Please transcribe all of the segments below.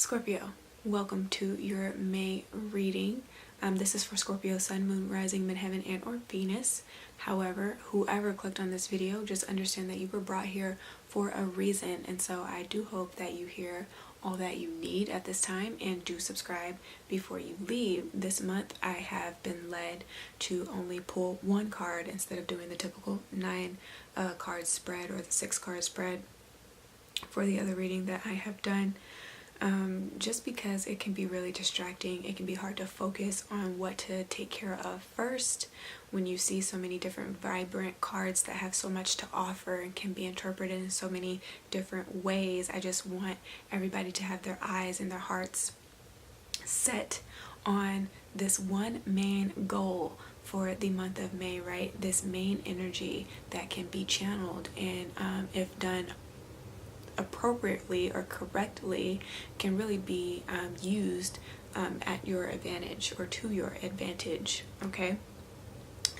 Scorpio, welcome to your May reading. This is for Scorpio, Sun, Moon, Rising, Midheaven, and or Venus. However, whoever clicked on this video, just understand that you were brought here for a reason. And so I do hope that you hear all that you need at this time, and do subscribe before you leave. This month I have been led to only pull one card instead of doing the typical 9 card spread or the 6 card spread for the other reading that I have done. Just because it can be really distracting. It can be hard to focus on what to take care of first when you see so many different vibrant cards that have so much to offer and can be interpreted in so many different ways. I just want everybody to have their eyes and their hearts set on this one main goal for the month of May, right? This main energy that can be channeled and if done appropriately or correctly can really be used at your advantage or to your advantage. Okay,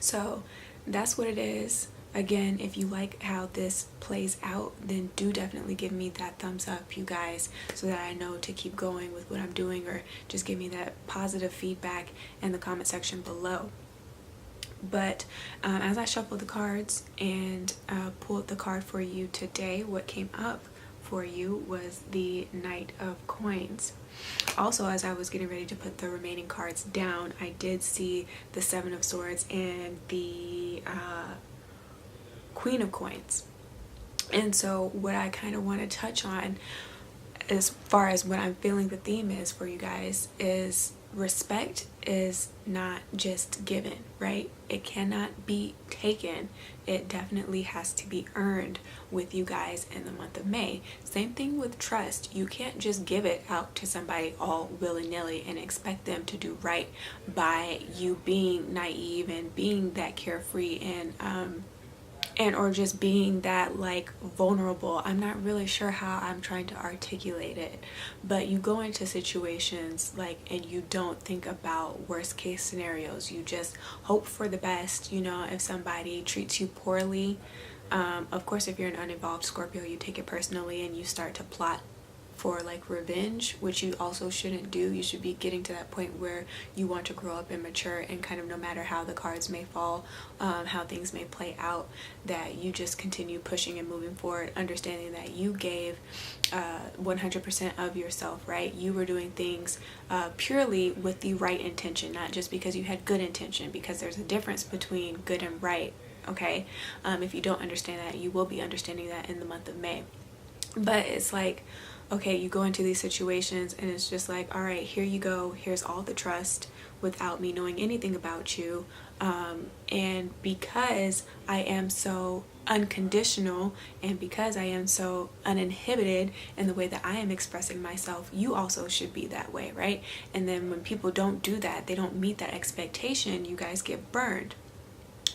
so that's what it is. Again, if you like how this plays out, then do definitely give me that thumbs up, you guys, so that I know to keep going with what I'm doing, or just give me that positive feedback in the comment section below. But as I shuffled the cards and pulled the card for you today, what came up for you was the Knight of Coins. Also, as I was getting ready to put the remaining cards down, I did see the 7 of Swords and the Queen of Coins. And so what I kind of want to touch on as far as what I'm feeling the theme is for you guys is respect is not just given, right? It cannot be taken. It definitely has to be earned with you guys in the month of May. Same thing with trust. You can't just give it out to somebody all willy-nilly and expect them to do right by you being naive and being that carefree and or just being that like vulnerable. I'm not really sure how I'm trying to articulate it, but you go into situations like and you don't think about worst case scenarios. You just hope for the best. You know, if somebody treats you poorly, of course if you're an uninvolved Scorpio, you take it personally and you start to plot for like revenge, which you also shouldn't do. You should be getting to that point where you want to grow up and mature, and kind of no matter how the cards may fall, how things may play out, that you just continue pushing and moving forward, understanding that you gave 100% of yourself, right? You were doing things purely with the right intention, not just because you had good intention, because there's a difference between good and right. Okay, if you don't understand that, you will be understanding that in the month of May. But it's like, okay, you go into these situations and it's just like, all right, here you go. Here's all the trust without me knowing anything about you. And because I am so unconditional and because I am so uninhibited in the way that I am expressing myself, you also should be that way, right? And then when people don't do that, they don't meet that expectation, you guys get burned.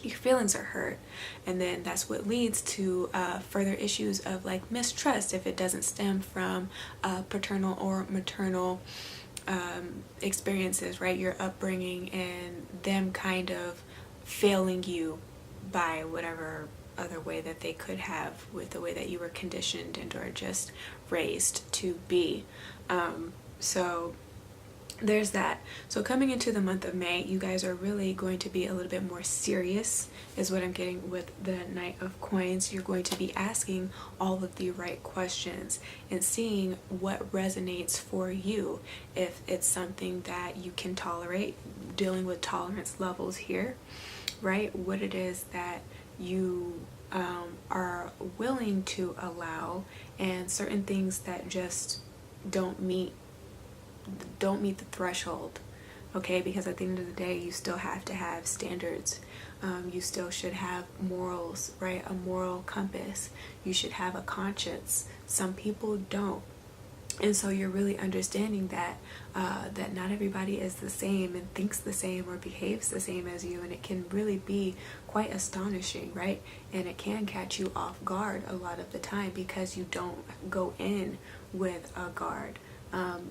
Your feelings are hurt, and then that's what leads to further issues of like mistrust if it doesn't stem from paternal or maternal experiences, right? Your upbringing and them kind of failing you by whatever other way that they could have with the way that you were conditioned and or just raised to be. So there's that. So coming into the month of May, you guys are really going to be a little bit more serious is what I'm getting with the Knight of Coins. You're going to be asking all of the right questions and seeing what resonates for you. If it's something that you can tolerate, dealing with tolerance levels here, right? What it is that you are willing to allow, and certain things that just don't meet the threshold. Okay, because at the end of the day you still have to have standards. You still should have morals, right? A moral compass. You should have a conscience. Some people don't. And so you're really understanding that that not everybody is the same and thinks the same or behaves the same as you, and it can really be quite astonishing, right? And it can catch you off guard a lot of the time because you don't go in with a guard.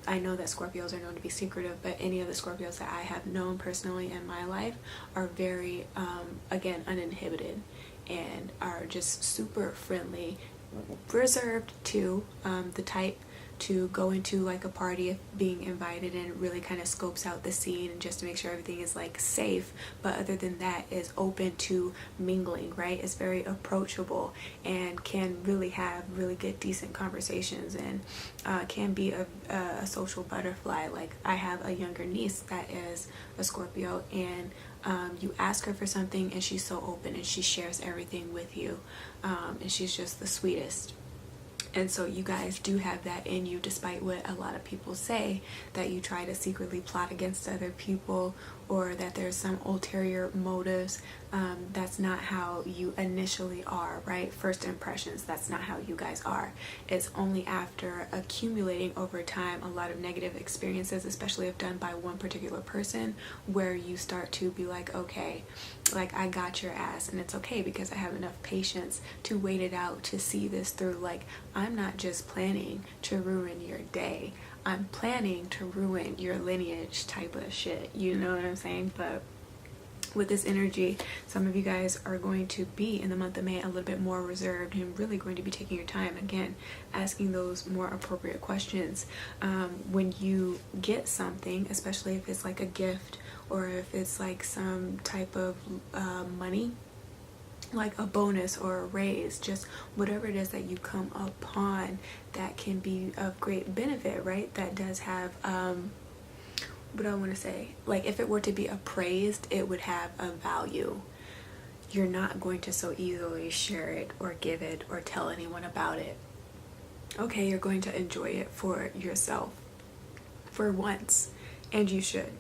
I know that Scorpios are known to be secretive, but any of the Scorpios that I have known personally in my life are very, again, uninhibited and are just super friendly, reserved too, the type to go into like a party if being invited, and really kind of scopes out the scene and just to make sure everything is like safe, but other than that is open to mingling, right? It's very approachable and can really have really good decent conversations, and can be a social butterfly. Like I have a younger niece that is a Scorpio, and you ask her for something and she's so open and she shares everything with you, and she's just the sweetest. And so you guys do have that in you, despite what a lot of people say, that you try to secretly plot against other people, or that there's some ulterior motives. That's not how you initially are, right? First impressions, that's not how you guys are. It's only after accumulating over time a lot of negative experiences, especially if done by one particular person, where you start to be like, okay, like I got your ass, and it's okay because I have enough patience to wait it out, to see this through. Like, I'm not just planning to ruin your day, I'm planning to ruin your lineage type of shit, you know what I'm saying? But with this energy, some of you guys are going to be in the month of May a little bit more reserved and really going to be taking your time, again, asking those more appropriate questions. When you get something, especially if it's like a gift or if it's like some type of money, like a bonus or a raise, just whatever it is that you come upon that can be of great benefit, right? That does have what do I want to say, like if it were to be appraised, it would have a value. You're not going to so easily share it or give it or tell anyone about it. Okay, you're going to enjoy it for yourself for once, and you should.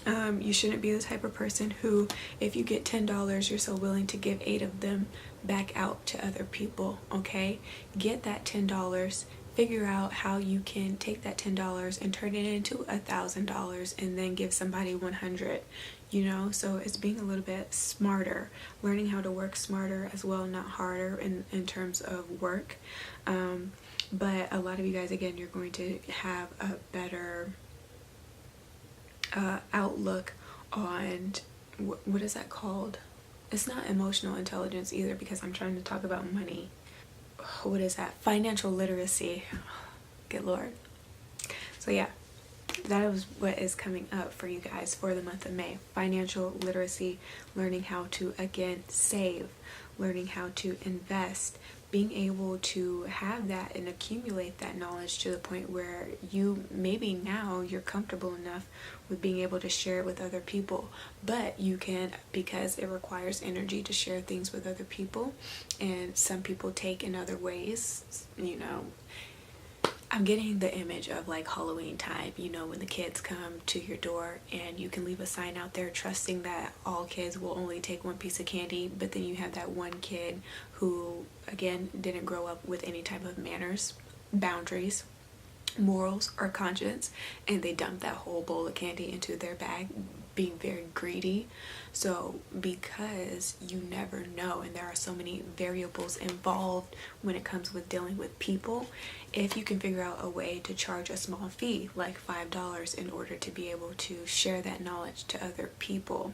You shouldn't be the type of person who, if you get $10, you're so willing to give 8 of them back out to other people, okay? Get that $10, figure out how you can take that $10 and turn it into $1,000 and then give somebody 100, you know? So it's being a little bit smarter, learning how to work smarter as well, not harder in terms of work. But a lot of you guys, again, you're going to have a better outlook on what is that called? It's not emotional intelligence either, because I'm trying to talk about money. What is that? Financial literacy. Good Lord. So yeah, that is what is coming up for you guys for the month of May. Financial literacy, learning how to, again, save, learning how to invest, being able to have that and accumulate that knowledge to the point where you maybe now you're comfortable enough with being able to share it with other people. But you can, because it requires energy to share things with other people, and some people take in other ways, you know. I'm getting the image of like Halloween time, you know, when the kids come to your door and you can leave a sign out there trusting that all kids will only take one piece of candy, but then you have that one kid who, again, didn't grow up with any type of manners, boundaries, morals, or conscience, and they dump that whole bowl of candy into their bag, being very greedy. So because you never know, and there are so many variables involved when it comes with dealing with people, if you can figure out a way to charge a small fee like $5 in order to be able to share that knowledge to other people,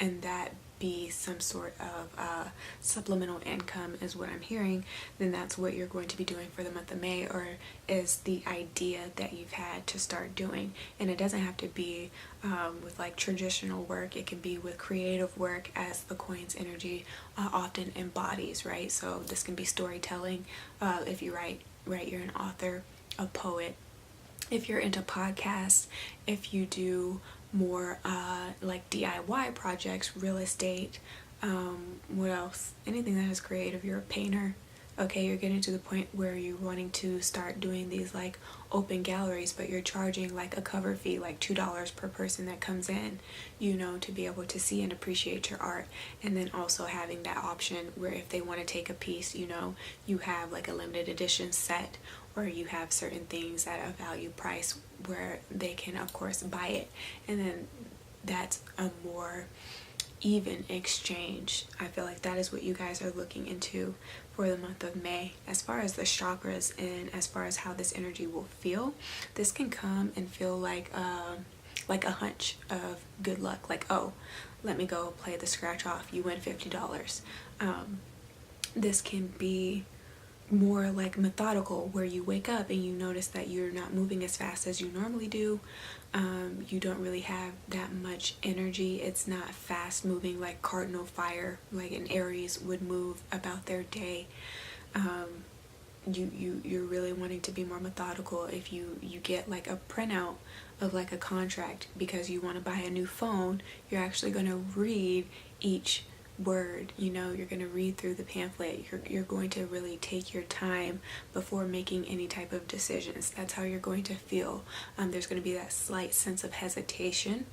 and that be some sort of supplemental income is what I'm hearing, then that's what you're going to be doing for the month of May, or is the idea that you've had to start doing. And it doesn't have to be with like traditional work. It can be with creative work, as the coin's energy often embodies, right? So this can be storytelling. If you write, you're an author, a poet. If you're into podcasts, if you do more like DIY projects, real estate, what else? Anything that is creative. You're a painter. Okay, you're getting to the point where you're wanting to start doing these like open galleries, but you're charging like a cover fee, like $2 per person that comes in, you know, to be able to see and appreciate your art. And then also having that option where if they want to take a piece, you know, you have like a limited edition set, or you have certain things at a value price where they can, of course, buy it. And then that's a more even exchange. I feel like that is what you guys are looking into for the month of May. As far as the chakras and as far as how this energy will feel, this can come and feel like a hunch of good luck. Like, oh, let me go play the scratch off. You win $50. This can be more like methodical, where you wake up and you notice that you're not moving as fast as you normally do. You don't really have that much energy. It's not fast moving like cardinal fire, like an Aries would move about their day. You're really wanting to be more methodical. If you get like a printout of like a contract because you want to buy a new phone, you're actually going to read each word. You know, you're going to read through the pamphlet. You're going to really take your time before making any type of decisions. That's how you're going to feel. There's going to be that slight sense of hesitation,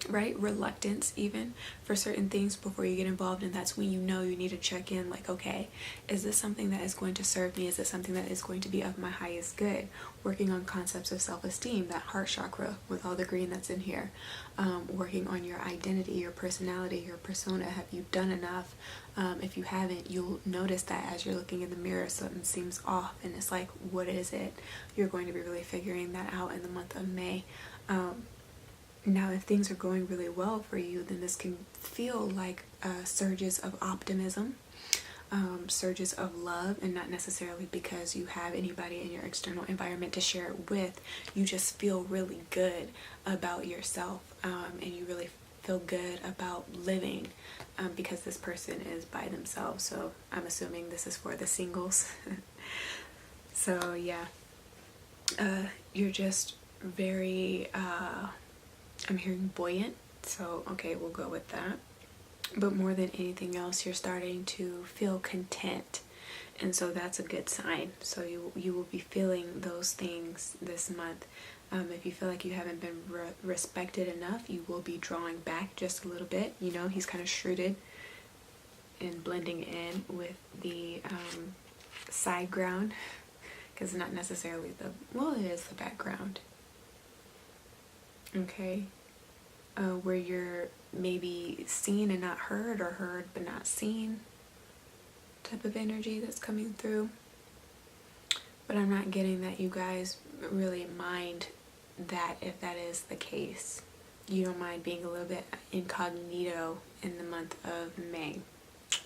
right? Reluctance even for certain things before you get involved. And that's when you know you need to check in, like, okay, is this something that is going to serve me? Is it something that is going to be of my highest good? Working on concepts of self-esteem, that heart chakra with all the green that's in here. Working on your identity, your personality, your persona. Have you done enough? If you haven't, you'll notice that as you're looking in the mirror, something seems off, and it's like, what is it? You're going to be really figuring that out in the month of May. Now, if things are going really well for you, then this can feel like surges of optimism, surges of love, and not necessarily because you have anybody in your external environment to share it with. You just feel really good about yourself, and you really feel good about living because this person is by themselves. So I'm assuming this is for the singles. So yeah, you're just very... I'm hearing buoyant, so okay, we'll go with that. But more than anything else, you're starting to feel content, and so that's a good sign. So you will be feeling those things this month. If you feel like you haven't been respected enough, you will be drawing back just a little bit. You know, he's kind of shrewd and blending in with the side ground, because not necessarily well, it is the background. Okay, where you're maybe seen and not heard, or heard but not seen type of energy that's coming through. But I'm not getting that you guys really mind that. If that is the case, you don't mind being a little bit incognito in the month of May.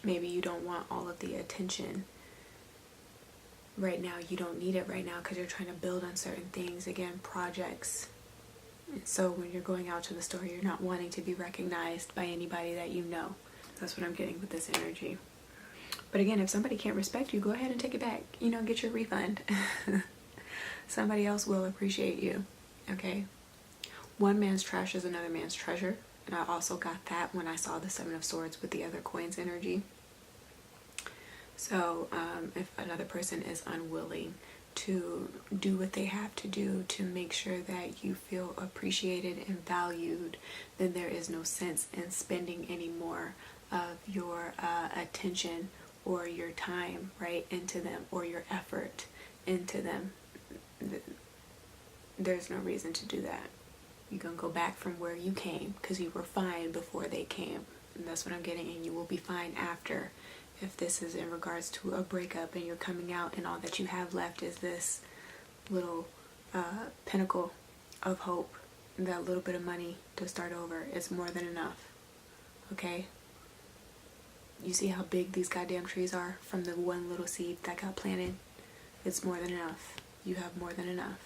Maybe you don't want all of the attention right now. You don't need it right now because you're trying to build on certain things, again, projects. So when you're going out to the store, you're not wanting to be recognized by anybody that you know. That's what I'm getting with this energy. But again, if somebody can't respect you, go ahead and take it back. You know, get your refund. Somebody else will appreciate you, okay? One man's trash is another man's treasure. And I also got that when I saw the Seven of Swords with the other coins energy. So if another person is unwilling to do what they have to do to make sure that you feel appreciated and valued, then there is no sense in spending any more of your attention or your time, right, into them, or your effort into them. There's no reason to do that. You're gonna go back from where you came because you were fine before they came. And that's what I'm getting, and you will be fine after. If this is in regards to a breakup and you're coming out and all that you have left is this little pinnacle of hope, that little bit of money to start over, it's more than enough, okay? You see how big these goddamn trees are from the one little seed that got planted? It's more than enough. You have more than enough.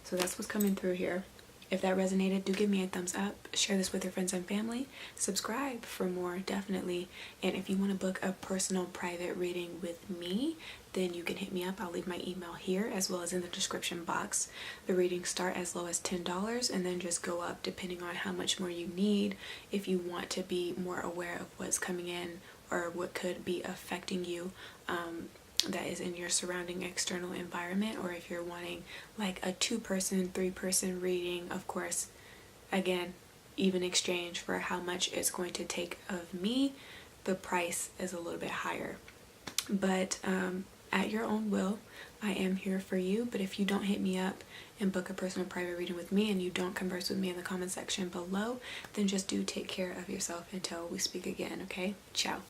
So that's what's coming through here. If that resonated, do give me a thumbs up. Share this with your friends and family. Subscribe for more, definitely. And if you want to book a personal private reading with me, then you can hit me up. I'll leave my email here as well as in the description box. The readings start as low as $10 and then just go up depending on how much more you need. If you want to be more aware of what's coming in or what could be affecting you, that is in your surrounding external environment, or if you're wanting like a 2-person, 3-person reading, of course, again, even exchange for how much it's going to take of me, the price is a little bit higher. But at your own will, I am here for you. But if you don't hit me up and book a personal private reading with me, and you don't converse with me in the comment section below, then just do take care of yourself until we speak again, okay? Ciao.